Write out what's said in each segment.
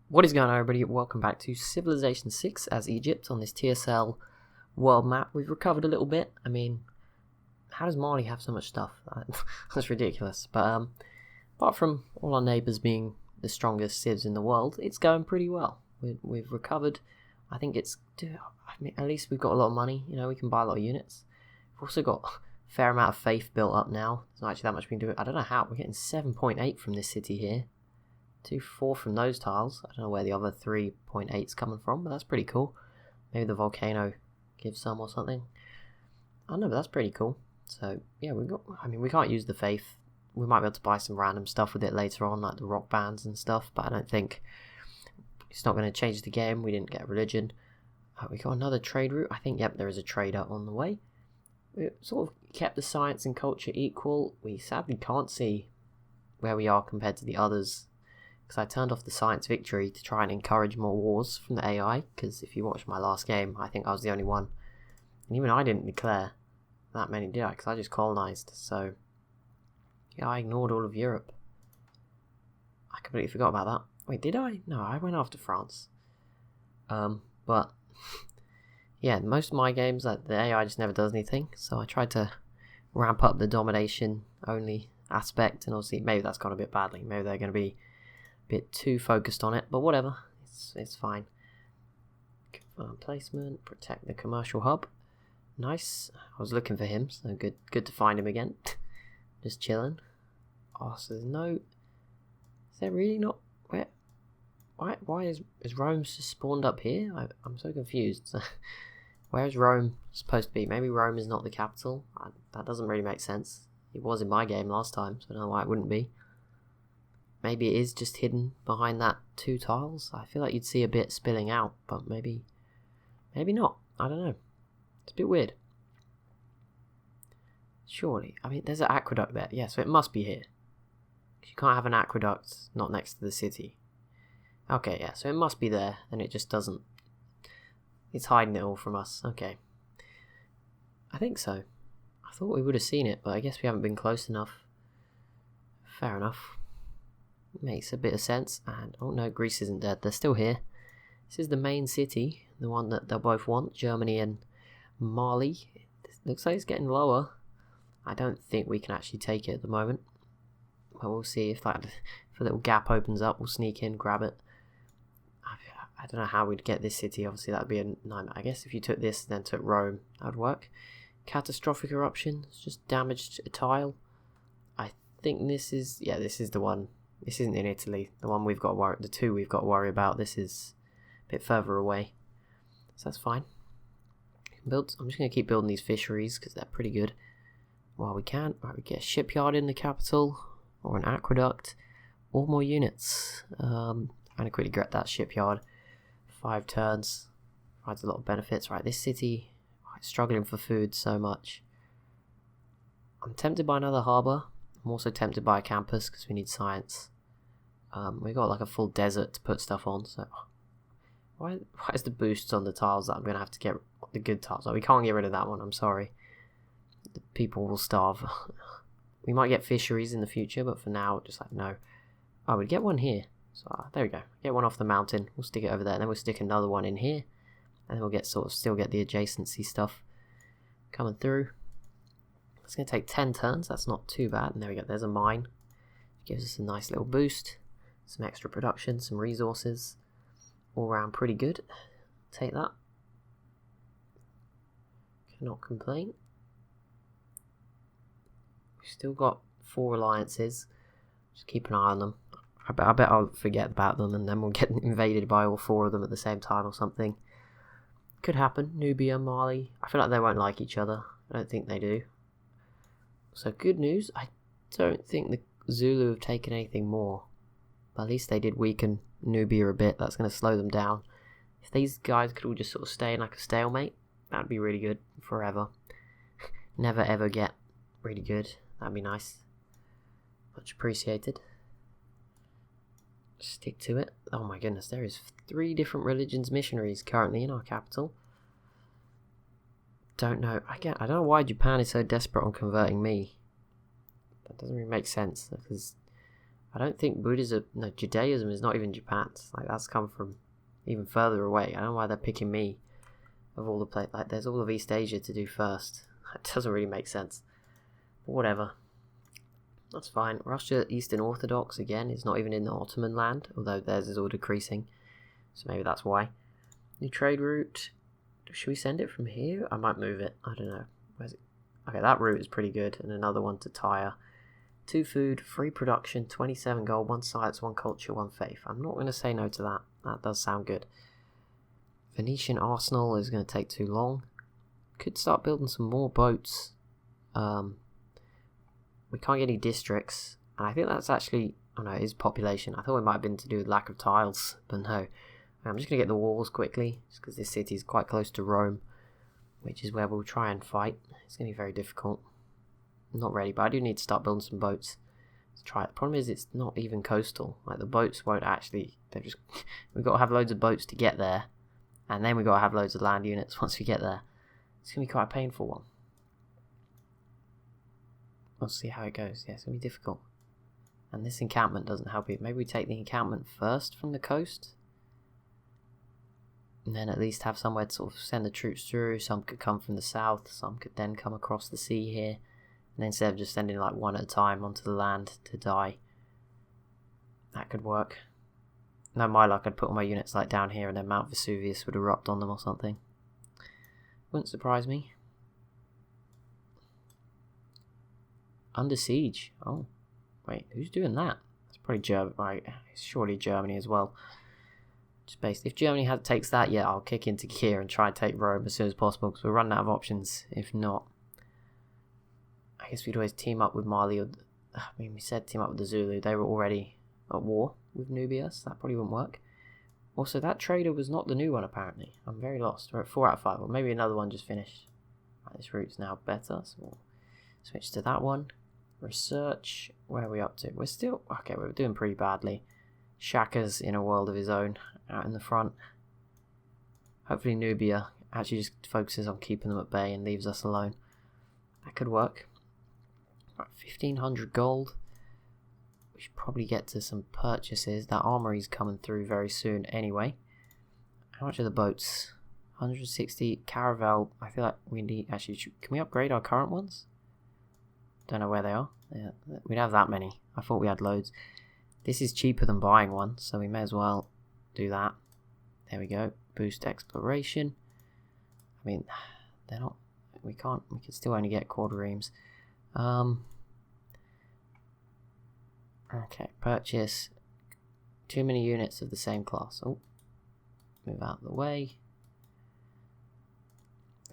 What is going on, everybody? Welcome back to Civilization 6 as Egypt on this TSL world map. We've recovered a little bit. I mean, how does Mali have so much stuff? That's ridiculous. But apart from all our neighbours being the strongest civs in the world, it's going pretty well. We've recovered. I think at least we've got a lot of money. You know, we can buy a lot of units. We've also got a fair amount of faith built up now. There's not actually that much we can do. I don't know how. We're getting 7.8 from this city here. 2.4 from those tiles. I don't know where the other 3.8's coming from, but that's pretty cool. Maybe the volcano gives some or something. I don't know, but that's pretty cool. So yeah, we can't use the faith. We might be able to buy some random stuff with it later on, like the rock bands and stuff, but I don't think it's not going to change the game. We didn't get religion. We got another trade route. I think, yep, there is a trader on the way. We sort of kept the science and culture equal. We sadly can't see where we are compared to the others, because I turned off the science victory to try and encourage more wars from the AI, because if you watched my last game, I think I was the only one. And even I didn't declare that many, did I? Because I just colonized. So, yeah, I ignored all of Europe. I completely forgot about that. Wait, did I? No, I went after France. But, yeah, most of my games, like, the AI just never does anything. So I tried to ramp up the domination only aspect, and obviously maybe that's gone a bit badly. Maybe they're going to be bit too focused on it, but whatever, it's fine. Confirm placement, protect the commercial hub. Nice. I was looking for him, so good to find him again. Just chilling. Oh, so there's no... Is there really not... Why is Rome just spawned up here? I'm so confused. Where is Rome supposed to be? Maybe Rome is not the capital. That doesn't really make sense. It was in my game last time, so I don't know why it wouldn't be. Maybe it is just hidden behind that 2 tiles. I feel like you'd see a bit spilling out, but maybe not. I don't know. It's a bit weird. Surely. I mean, there's an aqueduct there. Yeah, so it must be here. You can't have an aqueduct not next to the city. Okay, yeah, so it must be there, and it just doesn't... It's hiding it all from us. Okay. I think so. I thought we would have seen it, but I guess we haven't been close enough. Fair enough. Makes a bit of sense. And oh no, Greece isn't dead, they're still here. This is the main city, the one that they both want, Germany and Mali. It looks like it's getting lower. I don't think we can actually take it at the moment, but we'll see if a little gap opens up. We'll sneak in, grab it. I don't know how we'd get this city. Obviously that would be a nightmare. I guess if you took this then took Rome, that would work. Catastrophic eruption. It's just damaged a tile. I think this is the one. This isn't in Italy. The one we've got to worry, the 2 we've got to worry about. This is a bit further away, so that's fine. I'm just going to keep building these fisheries because they're pretty good while we can. Right, we get a shipyard in the capital, or an aqueduct, or more units. I'm going to quickly get that shipyard. 5 turns provides a lot of benefits. Right, this city struggling for food so much. I'm tempted by another harbour. I'm also tempted by a campus because we need science. We got like a full desert to put stuff on, so why is the boosts on the tiles that I'm gonna have to get the good tiles? Like, we can't get rid of that one. I'm sorry. The people will starve. We might get fisheries in the future, but for now, just like no. Oh, we'd get one here. So there we go. Get one off the mountain. We'll stick it over there, and then we'll stick another one in here, and then we'll still get the adjacency stuff coming through. It's going to take 10 turns, that's not too bad. And there we go, there's a mine. Gives us a nice little boost. Some extra production, some resources. All around pretty good. Take that. Cannot complain. We've still got 4 alliances. Just keep an eye on them. I bet I'll forget about them and then we'll get invaded by all 4 of them at the same time or something. Could happen. Nubia, Mali. I feel like they won't like each other. I don't think they do. So good news, I don't think the Zulu have taken anything more. But at least they did weaken Nubia a bit. That's going to slow them down. If these guys could all just sort of stay in like a stalemate, that would be really good forever. Never ever get really good. That'd be nice. Much appreciated. Stick to it. Oh my goodness, there is 3 different religions missionaries currently in our capital. Don't know. I don't know why Japan is so desperate on converting me. That doesn't really make sense because I don't think Buddhism, no, Judaism is not even Japan's. Like, that's come from even further away. I don't know why they're picking me of all the places. Like, there's all of East Asia to do first. It doesn't really make sense. But whatever. That's fine. Russia Eastern Orthodox, again, is not even in the Ottoman land, although theirs is all decreasing. So maybe that's why. New trade route. Should we send it from here? I might move it. I don't know. Where's it? Okay, that route is pretty good. And another one to Tyre. 2 food, 3 production, 27 gold, 1 science, 1 culture, 1 faith. I'm not going to say no to that. That does sound good. Venetian arsenal is going to take too long. Could start building some more boats. We can't get any districts. And I think that's actually... Oh no, it is population. I thought it might have been to do with lack of tiles. But no. I'm just going to get the walls quickly. Just because this city is quite close to Rome. Which is where we'll try and fight. It's going to be very difficult. I'm not ready, but I do need to start building some boats. Let's try it. The problem is it's not even coastal. Like, the boats won't actually... They're just... We've got to have loads of boats to get there. And then we've got to have loads of land units once we get there. It's going to be quite a painful one. We'll see how it goes. Yeah, it's going to be difficult. And this encampment doesn't help it. Maybe we take the encampment first from the coast. And then at least have somewhere to sort of send the troops through. Some could come from the south. Some could then come across the sea here. And then instead of just sending like one at a time onto the land to die. That could work. No, my luck, I'd put all my units like down here and then Mount Vesuvius would erupt on them or something. Wouldn't surprise me. Under siege. Oh, wait, who's doing that? It's probably Germany. Right, it's surely Germany as well. Just basically, if Germany takes that, yeah, I'll kick into gear and try and take Rome as soon as possible because we're running out of options. If not, I guess we'd always team up with Mali. I mean, we said team up with the Zulu. They were already at war with Nubia, so that probably wouldn't work. Also, that trader was not the new one, apparently. I'm very lost. We're at 4 out of 5, or maybe another one just finished. Right, this route's now better, so we'll switch to that one. Research, where are we up to? We're still, okay, we're doing pretty badly. Shaka's in a world of his own, out in the front. Hopefully Nubia actually just focuses on keeping them at bay and leaves us alone. That could work. Right, 1500 gold. We should probably get to some purchases. That armory's coming through very soon anyway. How much are the boats? 160. Caravel. I feel like we need... Actually, can we upgrade our current ones? Don't know where they are. Yeah, we'd have that many. I thought we had loads. This is cheaper than buying one, so we may as well do that. There we go. Boost exploration. I mean, they're not... We can still only get quadriremes. Okay, purchase. Too many units of the same class. Oh, move out of the way.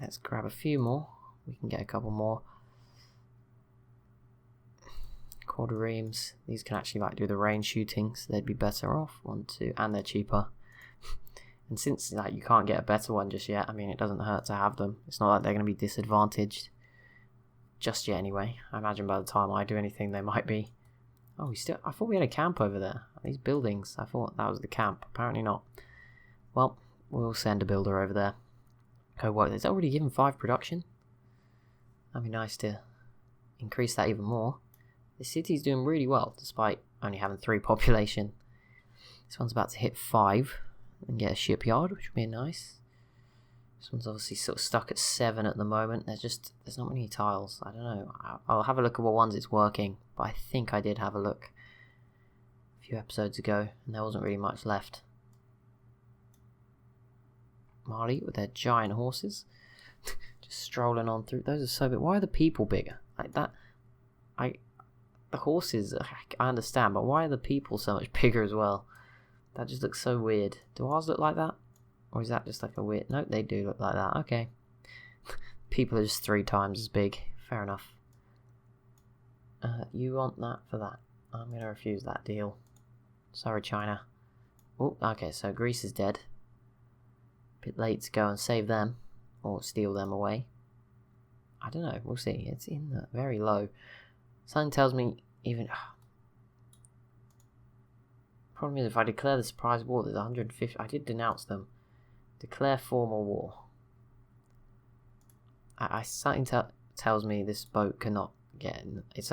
Let's grab a few more. We can get a couple more. Quadriremes. These can actually like do the range shooting, so they'd be better off. 1, 2, and they're cheaper. And since like you can't get a better one just yet, I mean it doesn't hurt to have them. It's not like they're going to be disadvantaged just yet anyway. I imagine by the time I do anything they might be. Oh, I thought we had a camp over there. These buildings, I thought that was the camp. Apparently not. Well, we'll send a builder over there. Go work. It's already given 5 production. That'd be nice to increase that even more. The city's doing really well, despite only having 3 population. This one's about to hit 5 and get a shipyard, which would be nice. This one's obviously sort of stuck at 7 at the moment. There's not many tiles. I don't know. I'll have a look at what ones it's working, but I think I did have a look a few episodes ago, and there wasn't really much left. Mali with their giant horses, just strolling on through. Those are so big. Why are the people bigger? Like that, the horses, I understand, but why are the people so much bigger as well? That just looks so weird. Do ours look like that? Or is that just like a weird... No, they do look like that. Okay. People are just 3 times as big. Fair enough. You want that for that. I'm going to refuse that deal. Sorry, China. Oh, okay, so Greece is dead. Bit late to go and save them. Or steal them away. I don't know. We'll see. It's in the very low. Something tells me even... Problem is, if I declare the surprise war, there's 150... I did denounce them. Declare formal war. Something tells me this boat cannot get in. It's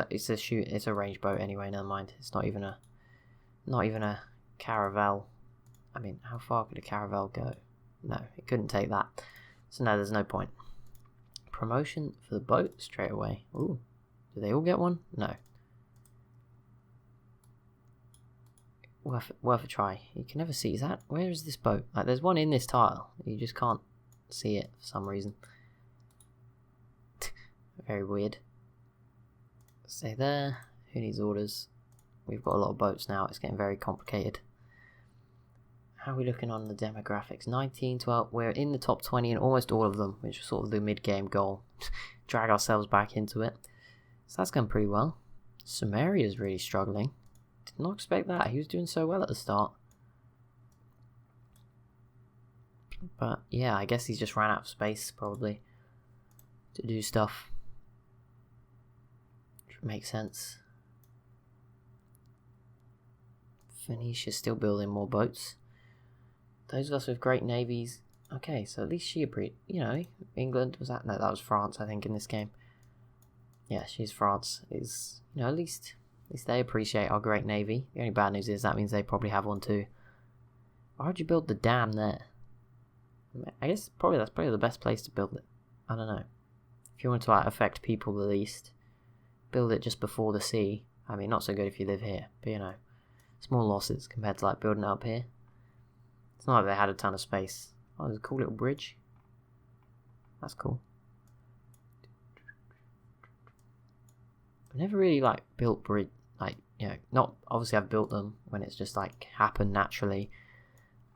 a range boat anyway. Never mind. It's not even a Not even a caravel. I mean, how far could a caravel go? No, it couldn't take that. So no, there's no point. Promotion for the boat straight away. Ooh, do they all get one? No. Worth a try. You can never see. Is that, where is this boat? Like, there's one in this tile. You just can't see it for some reason. Very weird. Stay there. Who needs orders? We've got a lot of boats now. It's getting very complicated. How are we looking on the demographics? 19, 12. We're in the top 20 in almost all of them, which was sort of the mid-game goal. Drag ourselves back into it. So that's going pretty well. Sumeria's really struggling. Did not expect that. He was doing so well at the start. But yeah, I guess he's just ran out of space, probably, to do stuff. Which makes sense. Phoenicia's still building more boats. Those of us with great navies. Okay, so at least she England, was that? No, that was France, I think, in this game. Yeah, she's France. Is, at least they appreciate our great navy. The only bad news is that means they probably have one too. Why would you build the dam there? I guess that's probably the best place to build it. I don't know. If you want to affect people the least, build it just before the sea. I mean, not so good if you live here, but small losses compared to building it up here. It's not like they had a ton of space. Oh, there's a cool little bridge. That's cool. I've never really built bridge, not obviously I've built them when it's just happened naturally,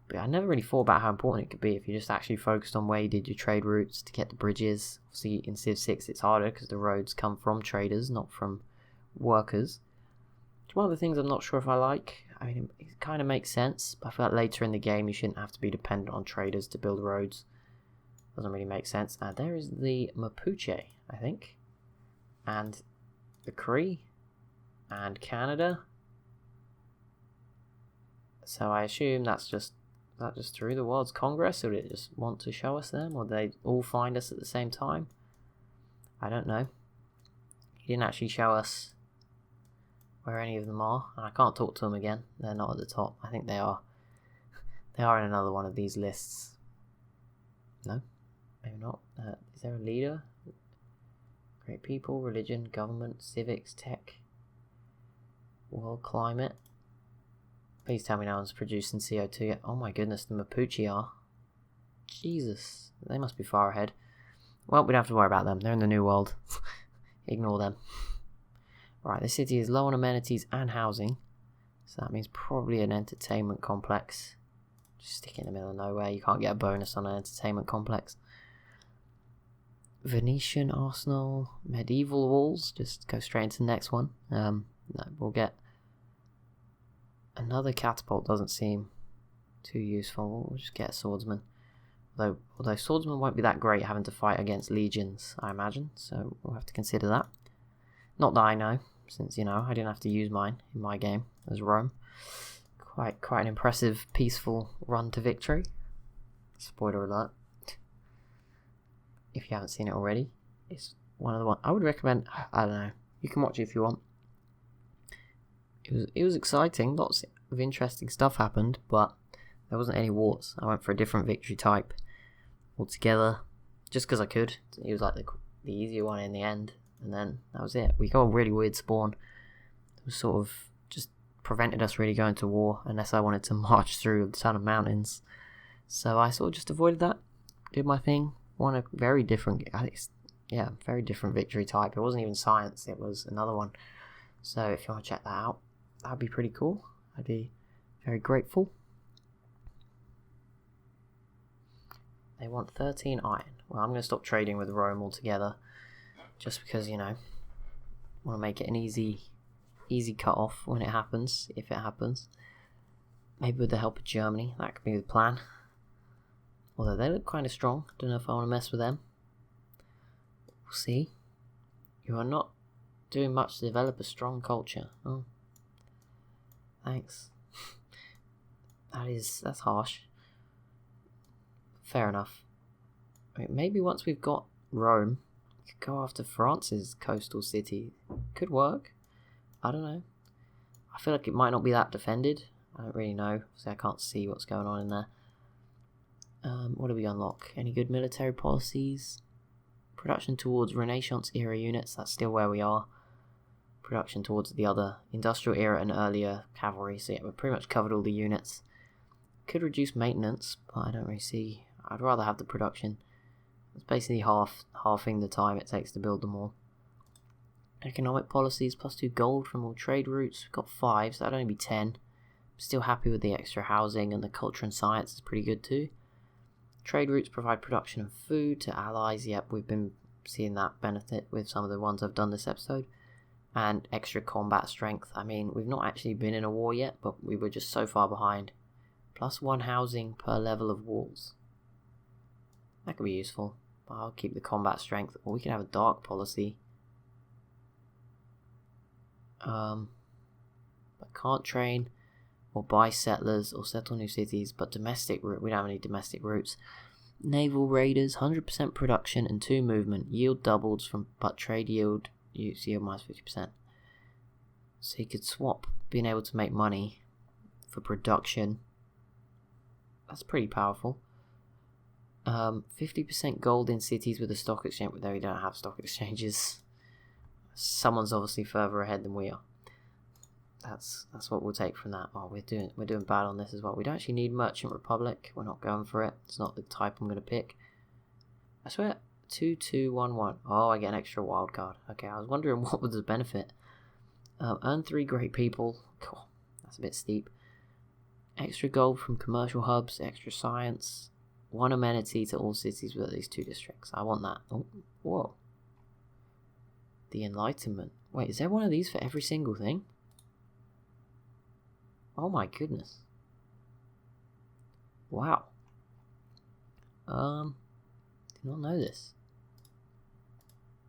but I never really thought about how important it could be if you just actually focused on where you did your trade routes to get the bridges. Obviously in Civ 6 it's harder because the roads come from traders, not from workers. It's one of the things I'm not sure if I like. I mean, it kind of makes sense, but I feel like later in the game you shouldn't have to be dependent on traders to build roads. Doesn't really make sense. There is the Mapuche, I think, and the Cree, and Canada. So I assume that's just through the World's Congress, or did it just want to show us them, or did they all find us at the same time? I don't know. He didn't actually show us where any of them are, and I can't talk to them again. They're not at the top. I think they are. They are in another one of these lists. No, maybe not. Is there a leader? Great people, religion, government, civics, tech, world climate. Please tell me no one's producing CO2 yet. Oh my goodness, the Mapuche are. Jesus, they must be far ahead. Well, we don't have to worry about them. They're in the New World. Ignore them. Right, this city is low on amenities and housing, so that means probably an entertainment complex. Just stick it in the middle of nowhere. You can't get a bonus on an entertainment complex. Venetian arsenal, medieval walls. Just go straight into the next one. No, we'll get another catapult. Doesn't seem too useful. We'll just get a swordsman. Although swordsman won't be that great having to fight against legions, I imagine. So we'll have to consider that. Not that I know, since I didn't have to use mine in my game as Rome. Quite an impressive, peaceful run to victory. Spoiler alert. If you haven't seen it already, it's one of the ones I would recommend. I don't know. You can watch it if you want. It was exciting. Lots of interesting stuff happened, but there wasn't any wars. I went for a different victory type altogether, just because I could. It was the easier one in the end, and then that was it. We got a really weird spawn. It was sort of just prevented us really going to war unless I wanted to march through a ton of mountains. So I sort of just avoided that. Did my thing. Won a very different, very different victory type. It wasn't even science, it was another one. So if you want to check that out, that'd be pretty cool. I'd be very grateful. They want 13 iron. Well, I'm going to stop trading with Rome altogether, just because, want to make it an easy cut off when it happens, if it happens. Maybe with the help of Germany, that could be the plan. Although they look kind of strong. Don't know if I want to mess with them. We'll see. You are not doing much to develop a strong culture. Oh. Thanks. That's harsh. Fair enough. Maybe once we've got Rome, we could go after France's coastal city. Could work. I don't know. I feel like it might not be that defended. I don't really know. So I can't see what's going on in there. What do we unlock? Any good military policies? Production towards Renaissance era units. That's still where we are. Production towards the other industrial era and earlier cavalry. So yeah, we've pretty much covered all the units. Could reduce maintenance, but I don't really see. I'd rather have the production. It's basically halving the time it takes to build them all. Economic policies, +2 gold from all trade routes. We've got 5, so that'd only be 10. Still happy with the extra housing, and the culture and science is pretty good too. Trade routes provide production and food to allies. Yep, we've been seeing that benefit with some of the ones I've done this episode. And extra combat strength. I mean, we've not actually been in a war yet, but we were just so far behind. +1 housing per level of walls. That could be useful. But I'll keep the combat strength. Or we can have a dark policy. But can't train or buy settlers or settle new cities, but domestic route, we don't have any domestic routes. Naval raiders, 100% production and 2 movement. Yield doubles from, but trade yield, use yield -50%. So you could swap being able to make money for production. That's pretty powerful. 50% gold in cities with a stock exchange, but there we don't have stock exchanges. Someone's obviously further ahead than we are. That's what we'll take from that. Oh, we're doing bad on this as well. We don't actually need Merchant Republic. We're not going for it. It's not the type I'm going to pick. I swear, 2-2-1-1. Oh, I get an extra wild card. Okay, I was wondering what was the benefit. Earn 3 great people. Cool. That's a bit steep. Extra gold from commercial hubs. Extra science. 1 amenity to all cities with at least 2 districts. I want that. Oh, whoa. The Enlightenment. Wait, is there one of these for every single thing? Oh my goodness. Wow. Did not know this.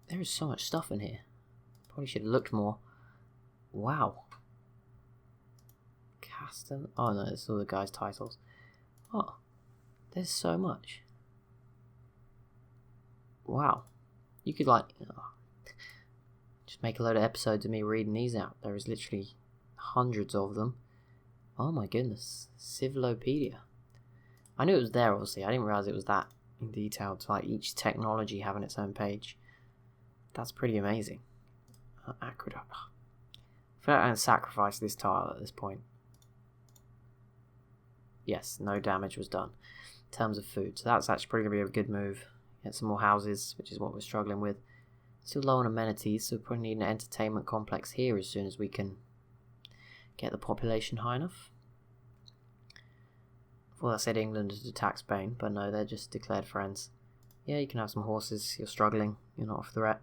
There is so much stuff in here. Probably should have looked more. Wow. Castle. Oh no, it's all the guys' titles. Oh. There's so much. Wow. You could like just make a load of episodes of me reading these out. There is literally hundreds of them. Oh my goodness. Civilopedia. I knew it was there, obviously. I didn't realise it was that in detail to like each technology having its own page. That's pretty amazing. Aqueduct. I feel like I'm going to sacrifice this tile at this point. Yes, no damage was done in terms of food. So that's actually probably going to be a good move. Get some more houses, which is what we're struggling with. Still low on amenities, so we probably need an entertainment complex here as soon as we can get the population high enough. Well, I said England is attack Spain, but no, they're just declared friends. Yeah, you can have some horses. You're struggling. You're not a threat.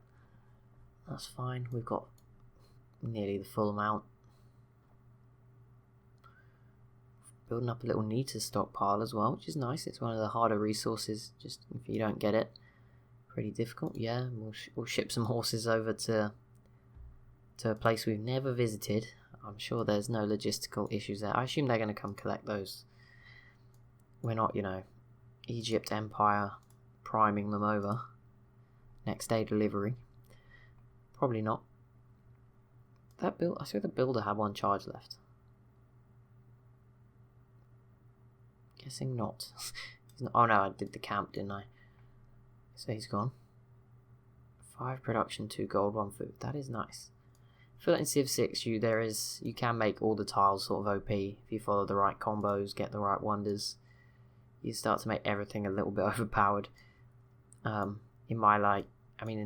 That's fine. We've got nearly the full amount. Building up a little Nita stockpile as well, which is nice. It's one of the harder resources. Just if you don't get it, pretty difficult. Yeah, we'll ship some horses over to a place we've never visited. I'm sure there's no logistical issues there. I assume they're going to come collect those. We're not, Egypt Empire priming them over. Next day delivery. Probably not. I swear the builder had 1 charge left. Guessing not. Oh no, I did the camp, didn't I? So he's gone. 5 production, 2 gold, 1 food. That is nice. I feel like in Civ 6 you can make all the tiles sort of OP if you follow the right combos, get the right wonders. You start to make everything a little bit overpowered. In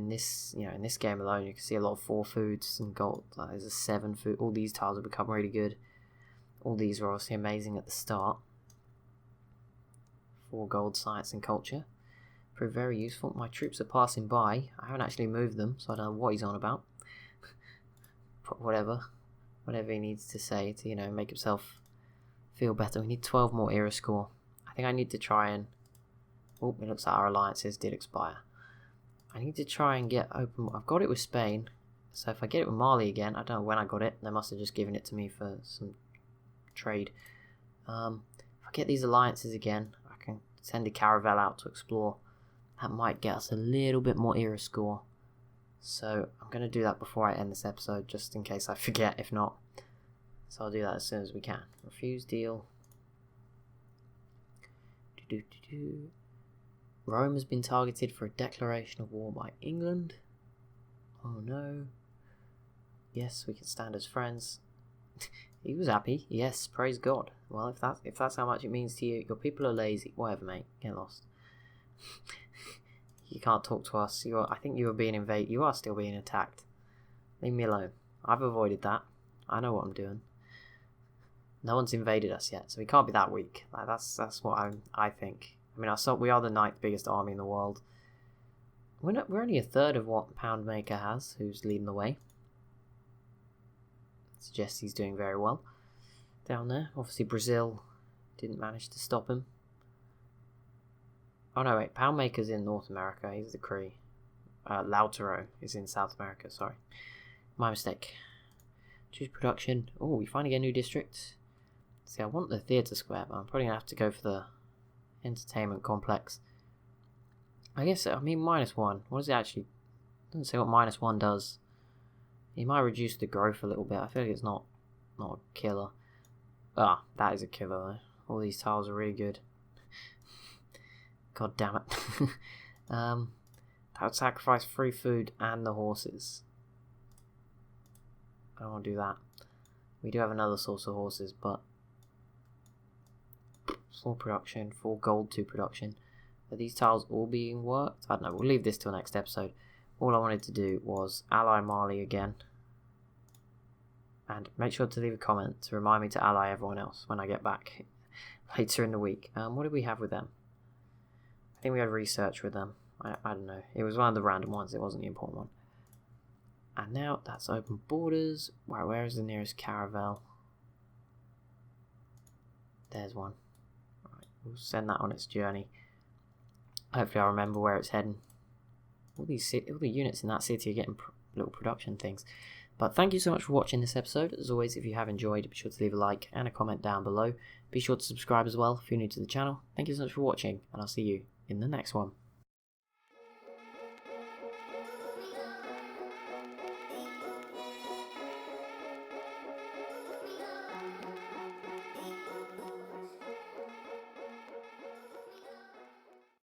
this game alone, you can see a lot of 4 foods and gold. Like there's a 7 food. All these tiles have become really good. All these are obviously amazing at the start. 4 gold, science and culture. Prove very useful. My troops are passing by. I haven't actually moved them, so I don't know what he's on about. But whatever he needs to say to make himself feel better. We need 12 more era score. I think I need to try and... Oh, it looks like our alliances did expire. I need to try and get open... I've got it with Spain, so if I get it with Mali again, I don't know when I got it. They must have just given it to me for some trade. If I get these alliances again, I can send a caravel out to explore. That might get us a little bit more era score. So I'm going to do that before I end this episode, just in case I forget. If not, So I'll do that as soon as we can. Refuse deal. Rome has been targeted for a declaration of war by England. Oh no. Yes, we can stand as friends. He was happy. Yes, praise God. Well, if that's how much it means to you, your people are lazy. Whatever, mate. Get lost. You can't talk to us. I think you are being invaded. You are still being attacked. Leave me alone. I've avoided that. I know what I'm doing. No one's invaded us yet, so we can't be that weak. Like, that's what I think. I mean, we are the 9th biggest army in the world. We're only a third of what Poundmaker has, who's leading the way. Suggests he's doing very well down there. Obviously, Brazil didn't manage to stop him. Oh no, wait, Poundmaker's in North America. He's the Cree. Lautaro is in South America. Sorry, my mistake. Choose production. Oh, we finally get a new district. See, I want the theatre square, but I'm probably gonna have to go for the entertainment complex. I guess, I mean, -1. What does it actually... It doesn't say what -1 does. It might reduce the growth a little bit. I feel like it's not a killer. Ah, that is a killer though. All these tiles are really good. God damn it. That would sacrifice free food and the horses. I don't want to do that. We do have another source of horses, but... Full production, full gold 2 production. Are these tiles all being worked? I don't know, we'll leave this till next episode. All I wanted to do was ally Mali again. And make sure to leave a comment to remind me to ally everyone else when I get back later in the week. What did we have with them? I think we had research with them. I don't know. It was one of the random ones. It wasn't the important one. And now that's open borders. Wow, where is the nearest caravel? There's one. Right, we'll send that on its journey. Hopefully I'll remember where it's heading. All the units in that city are getting little production things. But thank you so much for watching this episode. As always, if you have enjoyed, be sure to leave a like and a comment down below. Be sure to subscribe as well if you're new to the channel. Thank you so much for watching, and I'll see you in the next one.